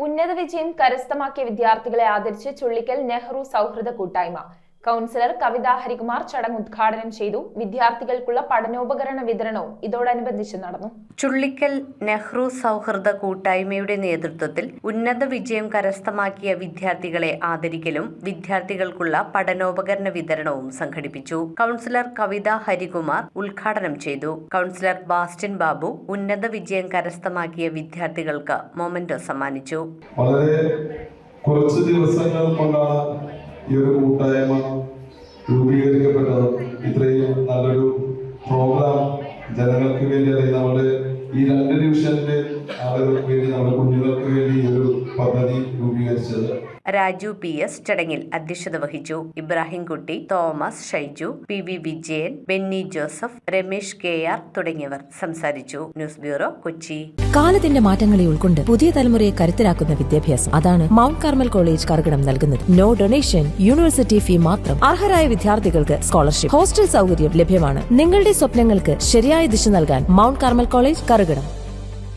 ഉന്നത വിജയം കരസ്ഥമാക്കിയ വിദ്യാർത്ഥികളെ ആദരിച്ച് ചുള്ളിക്കൽ നെഹ്റു സൗഹൃദ കൂട്ടായ്മ കൗൺസിലർ കവിത ഹരികുമാർ ചടങ്ങ് ഉദ്ഘാടനം ചെയ്തു. വിദ്യാർത്ഥികൾക്കുള്ള പഠനോപകരണ വിതരണവും ഇതോടനുബന്ധിച്ച് നടന്നു. ചുള്ളിക്കൽ നെഹ്റു സൗഹൃദ കൂട്ടായ്മയുടെ നേതൃത്വത്തിൽ ഉന്നത വിജയം കരസ്ഥമാക്കിയ വിദ്യാർത്ഥികളെ ആദരിക്കലും വിദ്യാർത്ഥികൾക്കുള്ള പഠനോപകരണ വിതരണവും സംഘടിപ്പിച്ചു. കൗൺസിലർ കവിത ഹരികുമാർ ഉദ്ഘാടനം ചെയ്തു. കൗൺസിലർ ബാസ്റ്റിൻ ബാബു ഉന്നത വിജയം കരസ്ഥമാക്കിയ വിദ്യാർത്ഥികൾക്ക് മൊമെന്റോ സമ്മാനിച്ചു. വളരെ കുറച്ച് ദിവസങ്ങൾ കൊണ്ടാണ് ഈ ഒരു കൂട്ടായ്മ രൂപീകരിക്കപ്പെട്ടത്. ഇത്രയും നല്ലൊരു പ്രോഗ്രാം ജനങ്ങൾക്ക് വേണ്ടി, അല്ലെങ്കിൽ നമ്മുടെ ഈ 2 ഡിവിഷനിലെ ആളുകൾക്ക് വേണ്ടി, നമ്മുടെ കുഞ്ഞുങ്ങൾക്ക് വേണ്ടി ഈ ഒരു പദ്ധതി രൂപീകരിച്ചത്. രാജു PS ചടങ്ങിൽ അധ്യക്ഷത വഹിച്ചു. Ibrahim Kutty, Thomas, Shaiju, PV Vijayan, Benny Joseph, Ramesh KR തുടങ്ങിയവർ സംസാരിച്ചു. News bureau, Kochi. കാലത്തിന്റെ മാറ്റങ്ങളെ ഉൾക്കൊണ്ട് പുതിയ തലമുറയെ കരുത്തരാക്കുന്ന വിദ്യാഭ്യാസം, അതാണ് മൗണ്ട് കാർമൽ കോളേജ് കറുകടം നൽകുന്നത്. നോ ഡൊണേഷൻ, യൂണിവേഴ്സിറ്റി ഫീ മാത്രം. അർഹരായ വിദ്യാർത്ഥികൾക്ക് സ്കോളർഷിപ്പ്, ഹോസ്റ്റൽ സൗകര്യം ലഭ്യമാണ്. നിങ്ങളുടെ സ്വപ്നങ്ങൾക്ക് ശരിയായ ദിശ നൽകാൻ മൗണ്ട് കാർമൽ കോളേജ് കറുകടം.